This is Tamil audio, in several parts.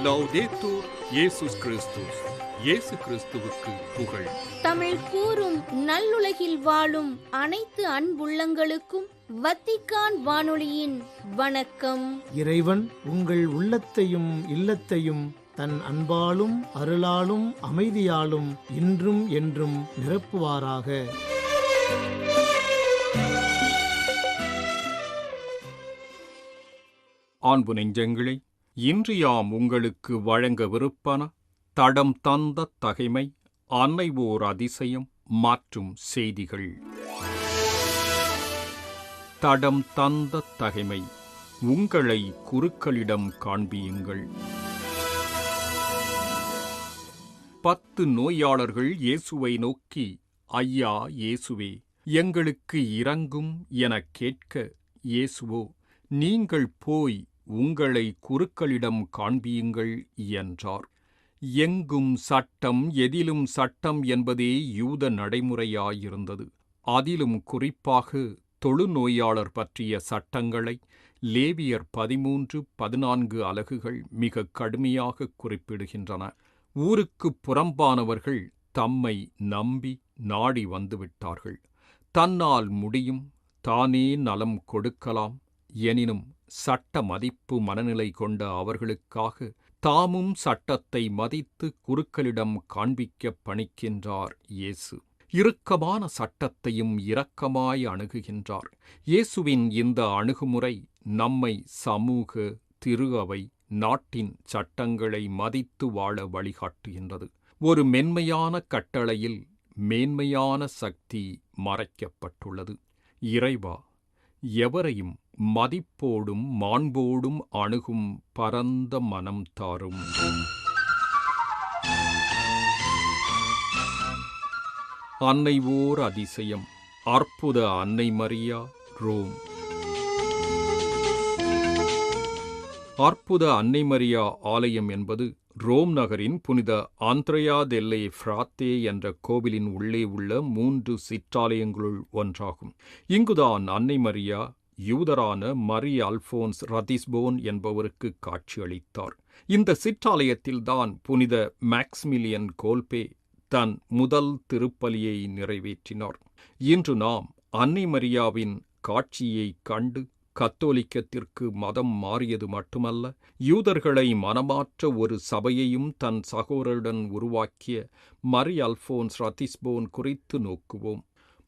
லௌதேத்தூர் இயேசுஸ் கிறிஸ்துஸ். இயேசு கிறிஸ்துவுக்கு புகழ். தமிழ் கூறும் நல்லுலகில் வாழும் அனைத்து அன்புள்ளங்களுக்கும் வத்திக்கான் வானொலியின் வணக்கம். இறைவன் உங்கள் உள்ளத்தையும் இல்லத்தையும் தன் அன்பாலும் அருளாலும் அமைதியாலும் இன்றும் என்றும் நிரப்புவாராக. அன்பு நெஞ்சங்களே, இன்று யாம் உங்களுக்கு வழங்கவிருப்பன தடம் தந்த தகைமை, அன்னை ஓர் அதிசயம் மற்றும் செய்திகள். தடம் தந்த தகைமை. உங்களை குருக்களிடம் காண்பியுங்கள். 10 நோயாளர்கள் இயேசுவை நோக்கி, ஐயா இயேசுவே, எங்களுக்கு இரங்கும் எனக் கேட்க, இயேசுவோ, நீங்கள் போய் உங்களை குருக்களிடம் காண்பியுங்கள் என்றார். எங்கும் சட்டம், எதிலும் சட்டம் என்பதே யூத நடைமுறையாயிருந்தது. அதிலும் குறிப்பாக தொழுநோயாளர் பற்றிய சட்டங்களை லேவியர் 13-14 அலகுகள் மிக கடுமையாக குறிப்பிடுகின்றன. ஊருக்குப் புறம்பானவர்கள் தம்மை நம்பி நாடி வந்துவிட்டார்கள். தன்னால் முடியும், தானே நலம் கொடுக்கலாம் எனினும் சட்ட மதிப்பு மனநிலை கொண்ட அவர்களுக்காக தாமும் சட்டத்தை மதித்து குருக்களிடம் காண்பிக்க பணிக்கின்றார் இயேசு. இறுக்கமான சட்டத்தையும் இரக்கமாய் அணுகுகின்றார். இயேசுவின் இந்த அணுகுமுறை நம்மை சமூக, திரு அவை, நாட்டின் சட்டங்களை மதித்து வாழ வழிகாட்டுகின்றது. ஒரு மென்மையான கட்டளையில் மேன்மையான சக்தி மறைக்கப்பட்டுள்ளது. இறைவா, எவரையும் மதிப்போடும் மாண்போடும் அணுகும் பரந்த மனம் தாரும். அன்னை ஓர் அதிசயம். அற்புத அன்னை மரியா, ரோம். அற்புத அன்னை மரியா ஆலயம் என்பது ரோம் நகரின் புனித ஆந்திரேயா தெல்லே ஃப்ராத்தே என்ற கோவிலின் உள்ளே உள்ள 3 சிற்றாலயங்களுள் ஒன்றாகும். இங்குதான் அன்னை மரியா யூதரான மரி அல்போன்ஸ் ரதிஸ்போன் என்பவருக்கு காட்சியளித்தார். இந்த சிற்றாலயத்தில்தான் புனித மேக்ஸ்மிலியன் கோல்பே தன் முதல் திருப்பலியை நிறைவேற்றினார். இன்று நாம் அன்னை மரியாவின் காட்சியைக் கண்டு கத்தோலிக்கத்திற்கு மதம் மாறியது மட்டுமல்ல, யூதர்களை மனமாற்ற ஒரு சபையையும் தன் சகோதரருடன் உருவாக்கிய மரி அல்போன்ஸ் ரதிஸ்போன் குறித்து நோக்குவோம்.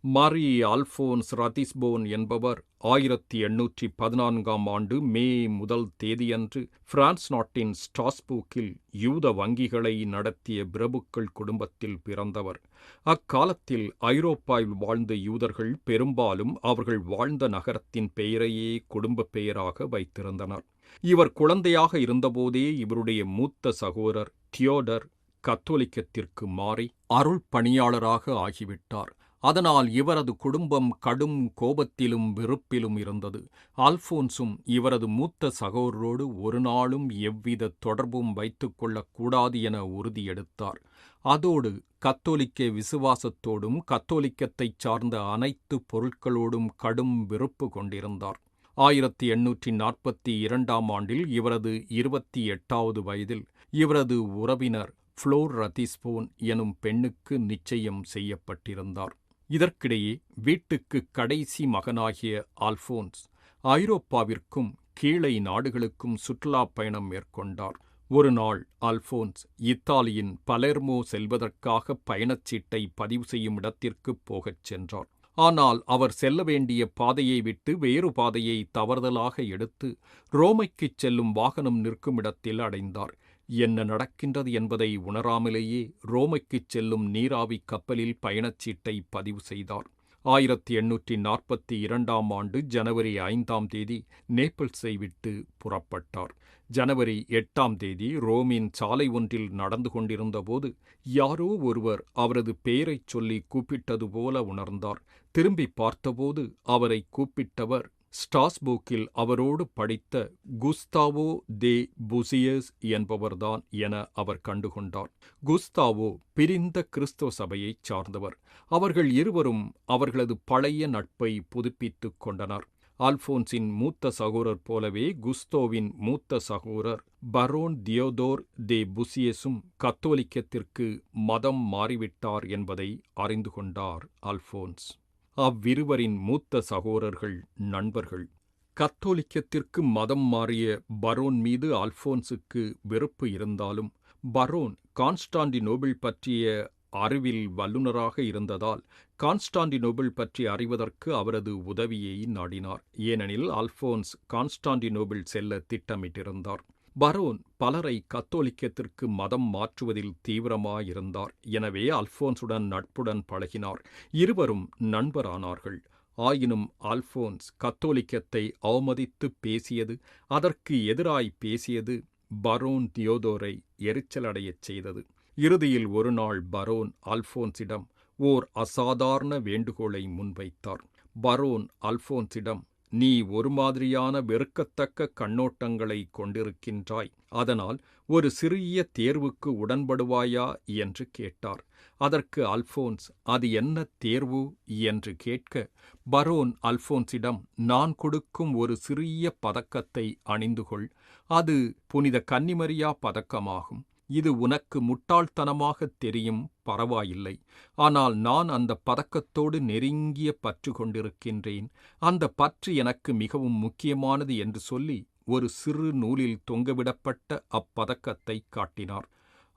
மரி அல்போன்ஸ் ரதிஸ்போன் என்பவர் 1814ஆம் ஆண்டு மே 1 தேதியன்று பிரான்ஸ் நாட்டின் ஸ்ட்ராஸ்பூக்கில் யூத வங்கிகளை நடத்திய பிரபுக்கள் குடும்பத்தில் பிறந்தவர். அக்காலத்தில் ஐரோப்பாவில் வாழ்ந்த யூதர்கள் பெரும்பாலும் அவர்கள் வாழ்ந்த நகரத்தின் பெயரையே குடும்ப பெயராக வைத்திருந்தனர். இவர் குழந்தையாக இருந்தபோதே இவருடைய மூத்த சகோதரர் தியோடர் கத்தோலிக்கத்திற்கு மாறி அருள் பணியாளராக ஆகிவிட்டார். அதனால் இவரது குடும்பம் கடும் கோபத்திலும் வெறுப்பிலும் இருந்தது. அல்போன்சும் இவரது மூத்த சகோதரோடு ஒரு நாளும் எவ்வித தொடர்பும் வைத்துக் கொள்ளக்கூடாது என உறுதியெடுத்தார். அதோடு கத்தோலிக்க விசுவாசத்தோடும் கத்தோலிக்கத்தைச் சார்ந்த அனைத்து பொருட்களோடும் கடும் வெறுப்பு கொண்டிருந்தார். 1842ஆம் ஆண்டில் இவரது 28வது வயதில் இவரது உறவினர் ஃப்ளோர் ரதிஸ்போன் எனும் பெண்ணுக்கு நிச்சயம் செய்யப்பட்டிருந்தார். இதற்கிடையே வீட்டுக்கு கடைசி மகனாகிய அல்போன்ஸ் ஐரோப்பாவிற்கும் கீழை நாடுகளுக்கும் சுற்றுலாப் பயணம் மேற்கொண்டார். ஒரு நாள் அல்போன்ஸ் இத்தாலியின் பலேர்மோ செல்வதற்காக பயணச்சீட்டை பதிவு செய்யும் இடத்திற்குப் போகச் சென்றார். ஆனால் அவர் செல்ல வேண்டிய பாதையை விட்டு வேறு பாதையை தவறுதலாக எடுத்து ரோமைக்குச் செல்லும் வாகனம் நிற்கும் இடத்தில் அடைந்தார். என்ன நடக்கின்றது என்பதை உணராமலேயே ரோமைக்குச் செல்லும் நீராவி கப்பலில் பயணச்சீட்டை பதிவு செய்தார். 1842ஆம் ஆண்டு ஜனவரி 5ஆம் தேதி நேபிள்ஸை விட்டு புறப்பட்டார். ஜனவரி 8ஆம் தேதி ரோமின் சாலை ஒன்றில் நடந்து கொண்டிருந்தபோது யாரோ ஒருவர் அவரது பெயரைச் சொல்லி கூப்பிட்டது போல உணர்ந்தார். திரும்பி பார்த்தபோது அவரை கூப்பிட்டவர் ஸ்ட்ராஸ்பூக்கில் அவரோடு படித்த குஸ்தாவோ தே புசியஸ் என்பவர்தான் என அவர் கண்டுகொண்டார். குஸ்தாவோ பிரிந்த கிறிஸ்தவ சபையைச் சார்ந்தவர். அவர்கள் இருவரும் அவர்களது பழைய நட்பை புதுப்பித்துக் கொண்டனர். அல்போன்ஸின் மூத்த சகோதரர் போலவே குஸ்தோவின் மூத்த சகோதரர் பரோன் தியோதோர் தே புசியஸும் கத்தோலிக்கத்திற்கு மதம் மாறிவிட்டார் என்பதை அறிந்து கொண்டார் அல்போன்ஸ். அவ்விருவரின் மூத்த சகோதரர்கள் நண்பர்கள். கத்தோலிக்கத்திற்கு மதம் மாறிய பரோன் மீது அல்போன்ஸுக்கு வெறுப்பு இருந்தாலும் பரோன் கான்ஸ்டாண்டினோபிள் பற்றிய அறிவில் வல்லுநராக இருந்ததால் கான்ஸ்டாண்டினோபிள் பற்றி அறிவதற்கு அவரது உதவியை நாடினார். ஏனெனில் அல்போன்ஸ் கான்ஸ்டாண்டினோபிள் செல்ல திட்டமிட்டிருந்தார். பரோன் பலரை கத்தோலிக்கத்திற்கு மதம் மாற்றுவதில் தீவிரமாயிருந்தார். எனவே அல்போன்ஸுடன் நட்புடன் பழகினார். இருவரும் நண்பரானார்கள். ஆயினும் அல்போன்ஸ் கத்தோலிக்கத்தை அவமதித்து பேசியது, அதற்கு எதிராய் பேசியது பரோன் தியோதோரை எரிச்சலடையச் செய்தது. இறுதியில் ஒருநாள் பரோன் அல்போன்ஸிடம் ஓர் அசாதாரண வேண்டுகோளை முன்வைத்தார். பரோன் அல்போன்ஸிடம், நீ ஒரு மாதிரியான வெறுக்கத்தக்க கண்ணோட்டங்களை கொண்டிருக்கின்றாய், அதனால் ஒரு சிறிய தேர்வுக்கு உடன்படுவாயா என்று கேட்டார். அதற்கு அல்போன்ஸ், அது என்ன தேர்வு என்று கேட்க, பரோன் அல்போன்ஸிடம், நான் கொடுக்கும் ஒரு சிறிய பதக்கத்தை அணிந்துகொள், அது புனித கன்னிமரியா பதக்கமாகும். இது உனக்கு முட்டாள்தனமாகத் தெரியும், பரவாயில்லை. ஆனால் நான் அந்த பதக்கத்தோடு நெருங்கிய பற்று கொண்டிருக்கின்றேன். அந்த பற்று எனக்கு மிகவும் முக்கியமானது என்று சொல்லி ஒரு சிறு நூலில் தொங்கவிடப்பட்ட அப்பதக்கத்தை காட்டினார்.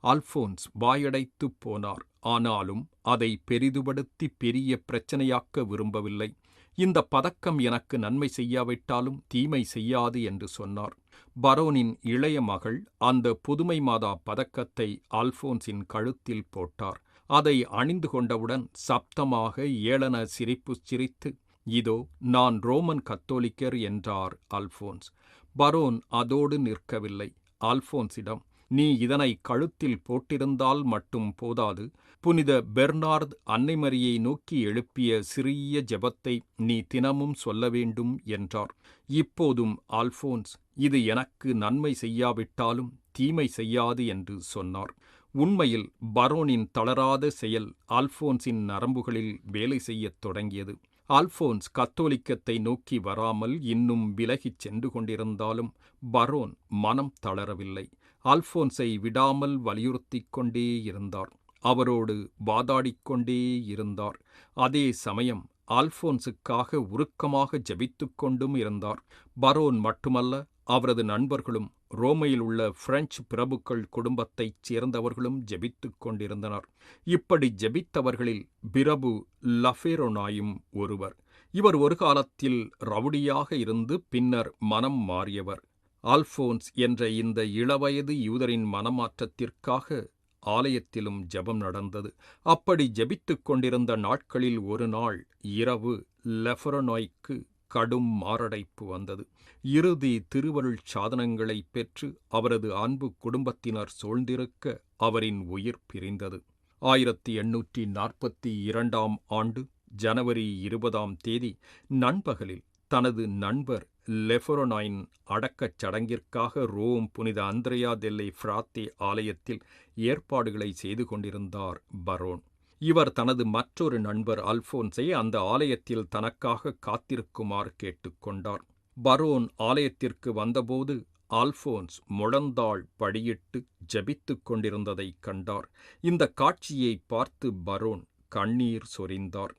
அல்போன்ஸ் வாயடைத்துப் போனார். ஆனாலும் அதை பெரிதுபடுத்தி பெரிய பிரச்சனையாக்க விரும்பவில்லை. இந்த பதக்கம் எனக்கு நன்மை செய்யாவிட்டாலும் தீமை செய்யாது என்று சொன்னார். பரோனின் இளைய மகள் அந்த புதுமை மாதா பதக்கத்தை அல்போன்ஸின் கழுத்தில் போட்டார். அதை அணிந்து கொண்டவுடன் சப்தமாக ஏளன சிரிப்பு சிரித்து, இதோ நான் ரோமன் கத்தோலிக்கர் என்றார் அல்போன்ஸ். பரோன் அதோடு நிற்கவில்லை. அல்போன்ஸிடம், நீ இதனை கழுத்தில் போட்டிருந்தால் மட்டும் போதாது, புனித பெர்னார்து அன்னைமரியை நோக்கி எழுப்பிய சிறிய ஜெபத்தை நீ தினமும் சொல்ல வேண்டும் என்றார். இப்போதும் அல்போன்ஸ், இது எனக்கு நன்மை செய்யாவிட்டாலும் தீமை செய்யாது என்று சொன்னார். உண்மையில் பரோனின் தளராத செயல் அல்போன்ஸின் நரம்புகளில் வேலை செய்யத் தொடங்கியது. அல்போன்ஸ் கத்தோலிக்கத்தை நோக்கி வராமல் இன்னும் விலகிச் சென்று கொண்டிருந்தாலும் பரோன் மனம் தளரவில்லை. அல்போன்ஸை விடாமல் வலியுறுத்திக் கொண்டே இருந்தார். அவரோடு வாதாடிக்கொண்டே இருந்தார். அதே சமயம் அல்போன்ஸுக்காக உருக்கமாக ஜெபித்துக் கொண்டும் இருந்தார். பரோன் மட்டுமல்ல, அவரது நண்பர்களும் ரோமையில் உள்ள பிரெஞ்சு பிரபுக்கள் குடும்பத்தைச் சேர்ந்தவர்களும் ஜெபித்துக் கொண்டிருந்தனர். இப்படி ஜெபித்தவர்களில் பிரபு லஃபேரோனாயும் ஒருவர். இவர் ஒரு காலத்தில் ரவுடியாக இருந்து பின்னர் மனம் மாறியவர். அல்போன்ஸ் என்ற இந்த இளவயது யூதரின் மனமாற்றத்திற்காக ஆலயத்திலும் ஜெபம் நடந்தது. அப்படி ஜெபித்துக் கொண்டிருந்த நாட்களில் ஒரு நாள் இரவு லெஃபரோனாய்க்கு கடும் மாரடைப்பு வந்தது. இறுதி திருவருள் சாதனங்களைப் பெற்று அவரது அன்பு குடும்பத்தினர் சூழ்ந்திருக்க அவரின் உயிர் பிரிந்தது. 1842 ஆண்டு ஜனவரி 20 நண்பகலில் தனது நண்பர் லெஃபரோனாயின் அடக்கச் சடங்கிற்காக ரோம் புனித அந்திரேயா தெல்லே ஃப்ராத்தே ஆலயத்தில் ஏற்பாடுகளை செய்து கொண்டிருந்தார் பரோன். இவர் தனது மற்றொரு நண்பர் அல்போன்ஸை அந்த ஆலயத்தில் தனக்காக காத்திருக்குமாறு கேட்டுக்கொண்டார். பரோன் ஆலயத்திற்கு வந்தபோது அல்போன்ஸ் முழந்தாள் படியிட்டு ஜெபித்துக் கொண்டிருந்ததைக் கண்டார். இந்த காட்சியை பார்த்து பரோன் கண்ணீர் சொரிந்தார்.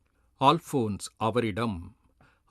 அல்போன்ஸ் அவரிடம்,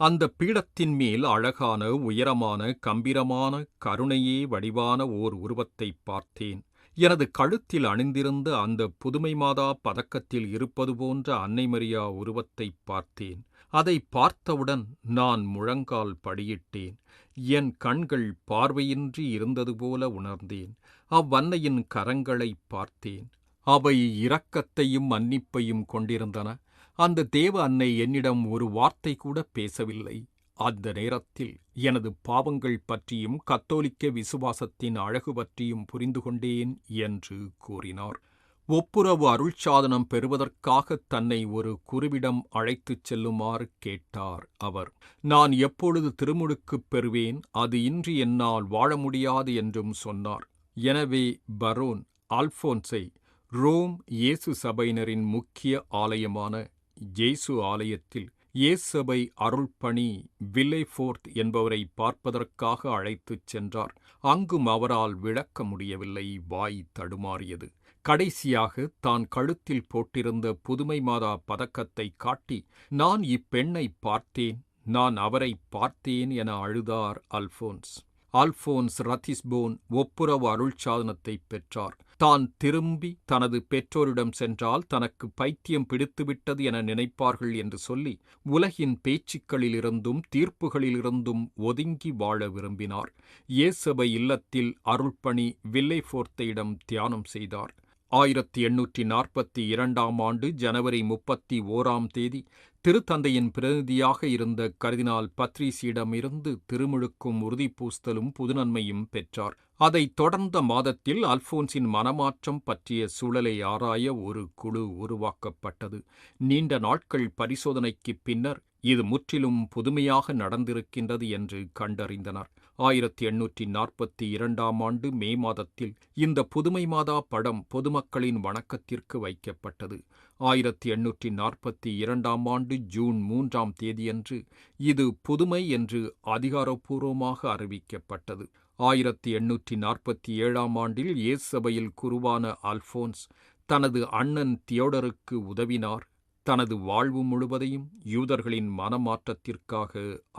அந்த பீடத்தின் மேல் அழகான, உயரமான, கம்பீரமான, கருணையே வடிவான ஓர் உருவத்தைப் பார்த்தேன். எனது கழுத்தில் அணிந்திருந்த அந்த புதுமை மாதா பதக்கத்தில் இருப்பது போன்ற அன்னை மரியா உருவத்தைப் பார்த்தேன். அதை பார்த்தவுடன் நான் முழங்கால் படியிட்டேன். என் கண்கள் பார்வையின்றி இருந்தது போல உணர்ந்தேன். அவ்வன்னையின் கரங்களைப் பார்த்தேன். அவை இரக்கத்தையும் மன்னிப்பையும் கொண்டிருந்தன. அந்த தேவ அன்னை என்னிடம் ஒரு வார்த்தை கூட பேசவில்லை. அந்த நேரத்தில் எனது பாவங்கள் பற்றியும் கத்தோலிக்க விசுவாசத்தின் அழகு பற்றியும் புரிந்து கொண்டேன் என்று கூறினார். ஒப்புரவு அருள்சாதனம் பெறுவதற்காக தன்னை ஒரு குருவிடம் அழைத்துச் செல்லுமாறு கேட்டார் அவர். நான் எப்பொழுது திருமுழுக்குப் பெறுவேன், அது இன்றி என்னால் வாழ முடியாது என்றும் சொன்னார். எனவே பரோன் அல்போன்ஸை ரோம் இயேசு சபையினரின் முக்கிய ஆலயமான இயேசு ஆலயத்தில் இயேசபை அருள்பணி வில்லேஃபோர்த் என்பவரை பார்ப்பதற்காக அழைத்துச் சென்றார். அங்கும் அவரால் விளக்க முடியவில்லை, வாய் தடுமாறியது. கடைசியாக தான் கழுத்தில் போட்டிருந்த புதுமை மாதா பதக்கத்தை காட்டி, நான் இப்பெண்ணை பார்த்தேன், நான் அவரை பார்த்தேன் என அழுதார் அல்போன்ஸ். அல்போன்ஸ் ரத்திஸ்போன் ஒப்புரவு அருள்சாதனத்தை பெற்றார். தான் திரும்பி தனது பெற்றோரிடம் சென்றால் தனக்கு பைத்தியம் பிடித்துவிட்டது என நினைப்பார்கள் என்று சொல்லி உலகின் பேச்சுக்களிலிருந்தும் தீர்ப்புகளிலிருந்தும் ஒதுங்கி வாழ விரும்பினார். இயேசபை இல்லத்தில் அருள்பணி வில்லேஃபோர்த்திடம் தியானம் செய்தார். 1842 ஆண்டு ஜனவரி 31 திருத்தந்தையின் பிரதிநிதியாக இருந்த கர்தினால் பத்ரீசியிடமிருந்து திருமுழுக்கும் உறுதிப்பூசுதலும் புதுநன்மையும் பெற்றார். அதைத் தொடர்ந்த மாதத்தில் அல்போன்ஸின் மனமாற்றம் பற்றிய சூழலை ஆராய ஒரு குழு உருவாக்கப்பட்டது. நீண்ட நாட்கள் பரிசோதனைக்குப் பின்னர் இது முற்றிலும் புதுமையாக நடந்திருக்கின்றது என்று கண்டறிந்தனர். 1842 ஆண்டு மே மாதத்தில் இந்த புதுமை மாதா படம் பொதுமக்களின் வணக்கத்திற்கு வைக்கப்பட்டது. 1842 ஆண்டு ஜூன் 3 இது புதுமை என்று அதிகாரப்பூர்வமாக அறிவிக்கப்பட்டது. 1847 ஆண்டில் இயேசபையில் குருவான அல்போன்ஸ் தனது அண்ணன் தியோடருக்கு உதவினார். தனது வாழ்வு முழுவதையும் யூதர்களின் மனமாற்றத்திற்காக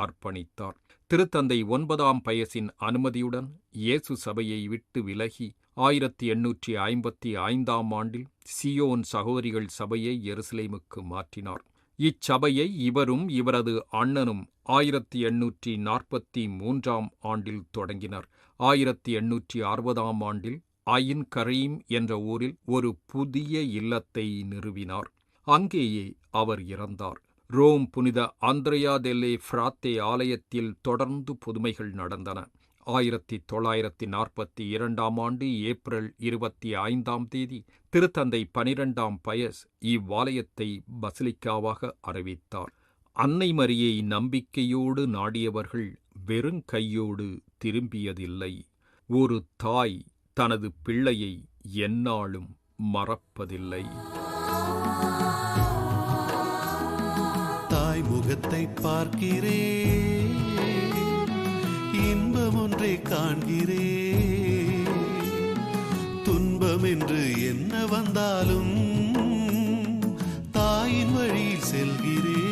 அர்ப்பணித்தார். திருத்தந்தை 9ஆம் பயசின் அனுமதியுடன் இயேசு சபையை விட்டு விலகி 1855 ஆண்டில் சியோன் சகோதரிகள் சபையை எருசலேமுக்கு மாற்றினார். இச்சபையை இவரும் இவரது அண்ணனும் 1843 ஆண்டில் தொடங்கினர். 1860 ஆண்டில் ஐன் கரீம் என்ற ஊரில் ஒரு புதிய இல்லத்தை நிறுவினார். அங்கேயே அவர் இறந்தார். ரோம் புனித அந்திரேயா டெல்லே ஃப்ராத்தே ஆலயத்தில் தொடர்ந்து புதுமைகள் நடந்தன. 1942 ஆண்டு ஏப்ரல் 25 திருத்தந்தை 12ஆம் பயஸ் இவ்வாலயத்தை பசிலிக்காவாக அறிவித்தார். அன்னை மரியை நம்பிக்கையோடு நாடியவர்கள் வெறுங்கையோடு திரும்பியதில்லை. ஒரு தாய் தனது பிள்ளையை எந்நாளும் மறப்பதில்லை. தாய் முகத்தை பார்க்கிறேன், இன்பம் ஒன்றை காண்கிறேன். துன்பம் என்று என்ன வந்தாலும் தாயின் வழியில் செல்கிறேன்.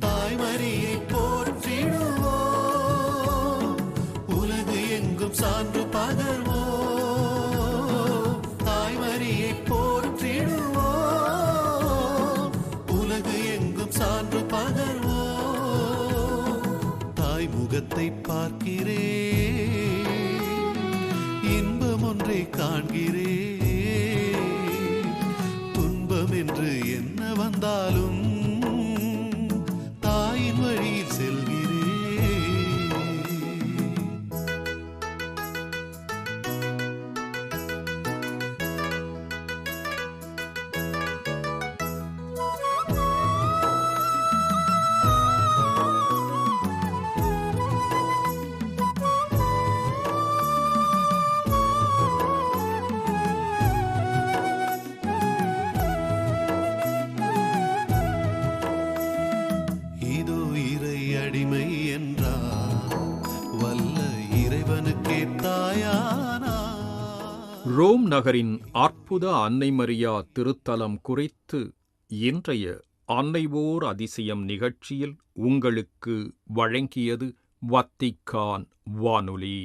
தாய்மரியை போற்றிடுவோம், உலகு எங்கும் சான்று பகர்வோம். தாய்மரியை போற்றிடுவோம், உலகு எங்கும் சான்று பகர்வோம். தாய் முகத்தை பார்க்கிறேன், இன்பம் ஒன்றை காண்கிறேன். துன்பம் என்று என்ன வந்தாலும் தாயின் வழியில் செல்கிறேன். இதோ இறை அடிமை என்றார், வல்ல இறைவனுக்கே தாயானா. ரோம் நகரின் அற்புத அன்னை மரியா திருத்தலம் குறித்து இன்றைய அன்னைவோர் அதிசயம் நிகழ்ச்சியில் உங்களுக்கு வழங்கியது வத்திக்கான் வானொலி.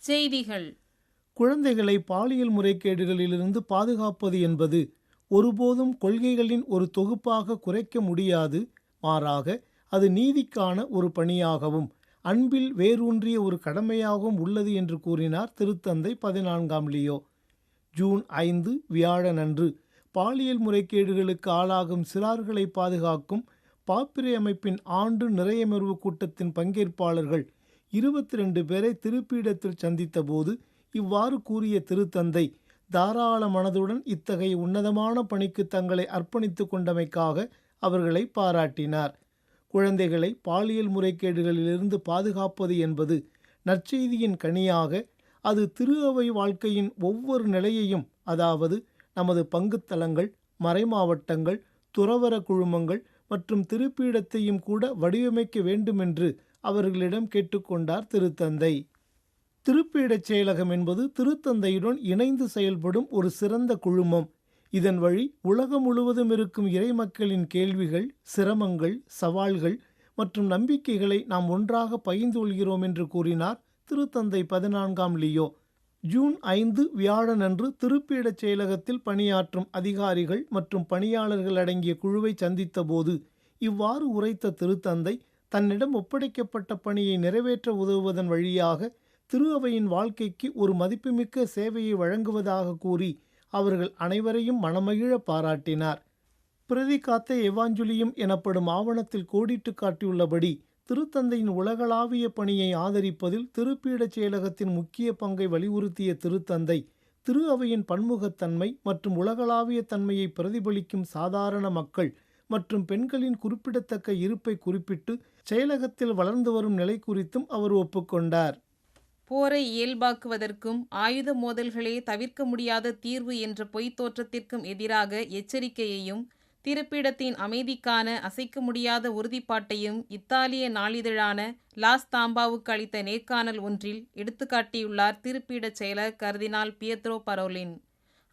செய்திகள். குழந்தைகளை பாலியல் முறைகேடுகளிலிருந்து பாதுகாப்பது என்பது ஒருபோதும் கொள்கைகளின் ஒரு தொகுப்பாக குறைக்க முடியாது. மாறாக அது நீதிக்கான ஒரு பணியாகவும் அன்பில் வேரூன்றிய ஒரு கடமையாகவும் உள்ளது என்று கூறினார் திருத்தந்தை 14ஆம் லியோ. ஜூன் 5 வியாழனன்று பாலியல் முறைகேடுகளுக்கு ஆளாகும் சிறார்களை பாதுகாக்கும் பாப்பிரை அமைப்பின் ஆண்டு நிறையமர்வு கூட்டத்தின் பங்கேற்பாளர்கள் 22 பேரை திருப்பீடத்தில் சந்தித்த போது இவ்வாறு கூறிய திருத்தந்தை, தாராள மனதுடன் இத்தகைய உன்னதமான பணிக்கு தங்களை அர்ப்பணித்துக் கொண்டமைக்காக அவர்களை பாராட்டினார். குழந்தைகளை பாலியல் முறைகேடுகளிலிருந்து பாதுகாப்பது என்பது நற்செய்தியின் கனியாக அது திரு அவை வாழ்க்கையின் ஒவ்வொரு நிலையையும், அதாவது நமது பங்குத்தலங்கள், மறைமாவட்டங்கள், துறவற குழுமங்கள் மற்றும் திருப்பீடத்தையும் கூட வடிவமைக்க வேண்டுமென்று அவர்களிடம் கேட்டுக்கொண்டார் திருத்தந்தை. திருப்பீடச் செயலகம் என்பது திருத்தந்தையுடன் இணைந்து செயல்படும் ஒரு சிறந்த குழுமம். இதன் வழி உலகம் முழுவதும் இருக்கும் இறைமக்களின் கேள்விகள், சிரமங்கள், சவால்கள் மற்றும் நம்பிக்கைகளை நாம் ஒன்றாக பகிர்ந்து கொள்கிறோம் என்று கூறினார் திருத்தந்தை 14ஆம் லியோ. ஜூன் 5 வியாழனன்று திருப்பீடச் செயலகத்தில் பணியாற்றும் அதிகாரிகள் மற்றும் பணியாளர்கள் அடங்கிய குழுவை சந்தித்த போது இவ்வாறு உரைத்த திருத்தந்தை, தன்னிடம் ஒப்படைக்கப்பட்ட பணியை நிறைவேற்ற உதவுவதன் வழியாக திரு அவையின் வாழ்க்கைக்கு ஒரு மதிப்புமிக்க சேவையை வழங்குவதாக கூறி அவர்கள் அனைவரையும் மனமகிழ பாராட்டினார். பிரதிகாத்த எவாஞ்சுலியம் எனப்படும் ஆவணத்தில் கோடிட்டு காட்டியுள்ளபடி திருத்தந்தையின் உலகளாவிய பணியை ஆதரிப்பதில் திருப்பீடச் செயலகத்தின் முக்கிய பங்கை வலியுறுத்திய திருத்தந்தை, திரு அவையின் பன்முகத்தன்மை மற்றும் உலகளாவிய தன்மையை பிரதிபலிக்கும் சாதாரண மக்கள் மற்றும் பெண்களின் குறிப்பிடத்தக்க இருப்பை குறிப்பிட்டு செயலகத்தில் வளர்ந்து வரும் நிலை குறித்தும் அவர் ஒப்புக்கொண்டார். போரை இயல்பாக்குவதற்கும் ஆயுத மோதல்களே தவிர்க்க முடியாத தீர்வு என்ற பொய்த் தோற்றத்திற்கும் எதிராக எச்சரிக்கையையும் திருப்பீடத்தின் அமைதிக்கான அசைக்க முடியாத உறுதிப்பாட்டையும் இத்தாலிய நாளிதழான லாஸ் தாம்பாவுக்கு அளித்த நேர்காணல் ஒன்றில் எடுத்துக்காட்டியுள்ளார் திருப்பீடச் செயலர் கர்தினால் பியத்ரோ பரோலின்.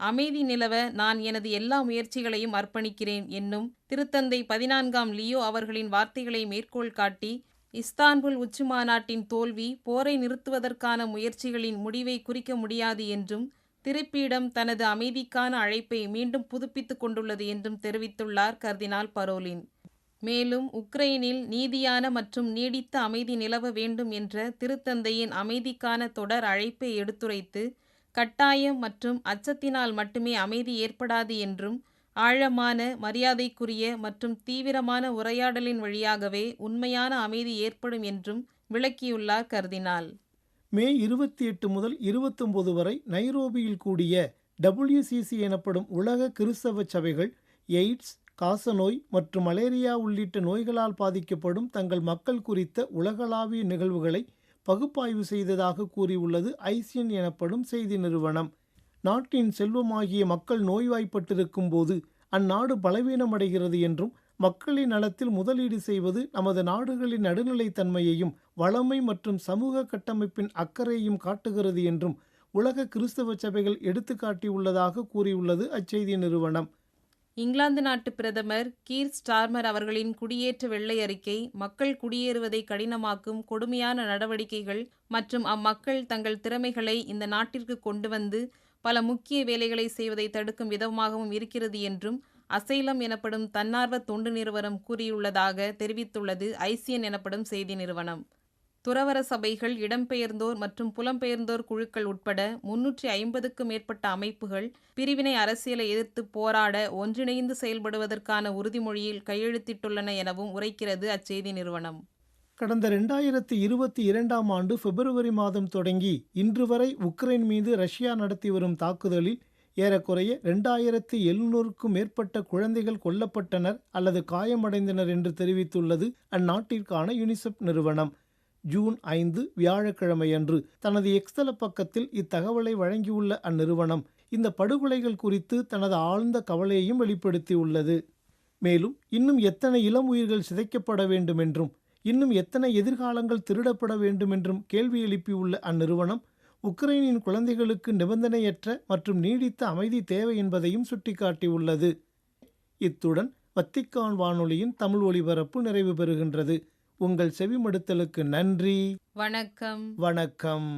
அமைதி நிலவ நான் எனது எல்லா முயற்சிகளையும் அர்ப்பணிக்கிறேன் என்னும் திருத்தந்தை 14ஆம் லியோ அவர்களின் வார்த்தைகளை மேற்கோள் காட்டி, இஸ்தான்புல் உச்சிமாநாட்டின் தோல்வி போரை நிறுத்துவதற்கான முயற்சிகளின் முடிவை குறிக்க முடியாது என்றும், திருப்பீடம் தனது அமைதிக்கான அழைப்பை மீண்டும் புதுப்பித்துக் கொண்டுள்ளது என்றும் தெரிவித்துள்ளார் கர்தினால் பரோலின். மேலும் உக்ரைனில் நீதியான மற்றும் நீடித்த அமைதி நிலவ வேண்டும் என்ற திருத்தந்தையின் அமைதிக்கான தொடர் அழைப்பை எடுத்துரைத்து, கட்டாயம் மற்றும் அச்சத்தினால் மட்டுமே அமைதி ஏற்படாது என்றும், ஆழமான, மரியாதைக்குரிய மற்றும் தீவிரமான உரையாடலின் வழியாகவே உண்மையான அமைதி ஏற்படும் என்றும் விளக்கியுள்ளார் கர்தினால். மே 28 முதல் 29 வரை நைரோபியில் கூடிய WCC எனப்படும் உலக கிறிஸ்தவ சபைகள் எய்ட்ஸ், காசநோய் மற்றும் மலேரியா உள்ளிட்ட நோய்களால் பாதிக்கப்படும் தங்கள் மக்கள் குறித்த உலகளாவிய நிகழ்வுகளை பகுப்பாய்வு செய்ததாக கூறியுள்ளது ஐசிஎன் எனப்படும் செய்தி நிறுவனம். நாட்டின் செல்வமாகிய மக்கள் நோய்வாய்ப்பட்டிருக்கும் போது அந்நாடு பலவீனமடைகிறது என்றும், மக்களின் நலத்தில் முதலீடு செய்வது நமது நாடுகளின் நடுநிலைத்தன்மையையும் வளமை மற்றும் சமூக கட்டமைப்பின் அக்கறையையும் காட்டுகிறது என்றும் உலக கிறிஸ்தவ சபைகள் எடுத்துக்காட்டியுள்ளதாக கூறியுள்ளது அச்செய்தி நிறுவனம். இங்கிலாந்து நாட்டு பிரதமர் கீர் ஸ்டார்மர் அவர்களின் குடியேற்ற வெள்ளை அறிக்கை மக்கள் குடியேறுவதை கடினமாக்கும் கொடுமையான நடவடிக்கைகள் மற்றும் அம்மக்கள் தங்கள் திறமைகளை இந்த நாட்டிற்கு கொண்டு வந்து பல முக்கிய வேலைகளை செய்வதை தடுக்கும் விதமாகவும் இருக்கிறது என்றும் அசைலம் எனப்படும் தன்னார்வ தொண்டு நிறுவனம் கூறியுள்ளதாக தெரிவித்துள்ளது ஐசிஎன் எனப்படும் செய்தி நிறுவனம். துறவற சபைகள், இடம்பெயர்ந்தோர் மற்றும் புலம்பெயர்ந்தோர் குழுக்கள் உட்பட 350க்கும் மேற்பட்ட அமைப்புகள் பிரிவினை அரசியலை எதிர்த்து போராட ஒன்றிணைந்து செயல்படுவதற்கான உறுதிமொழியில் கையெழுத்திட்டுள்ளன எனவும் உரைக்கிறது அச்செய்தி நிறுவனம். கடந்த 2022ஆம் ஆண்டு பிப்ரவரி மாதம் தொடங்கி இன்று வரை உக்ரைன் மீது ரஷ்யா நடத்தி வரும் தாக்குதலில் ஏறக்குறைய 2700க்கும் மேற்பட்ட குழந்தைகள் கொல்லப்பட்டனர் அல்லது காயமடைந்தனர் என்று தெரிவித்துள்ளது அந்நாட்டிற்கான யுனிசெஃப் நிறுவனம். ஜூன் 5 வியாழக்கிழமையன்று தனது எக்ஸ்தல பக்கத்தில் இத்தகவலை வழங்கியுள்ள அந்நிறுவனம் இந்த படுகொலைகள் குறித்து தனது ஆழ்ந்த கவலையையும் வெளிப்படுத்தியுள்ளது. மேலும் இன்னும் எத்தனை இளம் உயிர்கள் சிதைக்கப்பட வேண்டும் என்றும், இன்னும் எத்தனை எதிர்காலங்கள் திருடப்பட வேண்டும் என்றும் கேள்வி எழுப்பியுள்ள அந்நிறுவனம் உக்ரைனின் குழந்தைகளுக்கு நிபந்தனையற்ற மற்றும் நீடித்த அமைதி தேவை என்பதையும் சுட்டிக்காட்டியுள்ளது. இத்துடன் வத்திக்கான் வானொலியின் தமிழ் ஒலிபரப்பு நிறைவு பெறுகின்றது. உங்கள் செவிமடுத்தலுக்கு நன்றி. வணக்கம். வணக்கம்.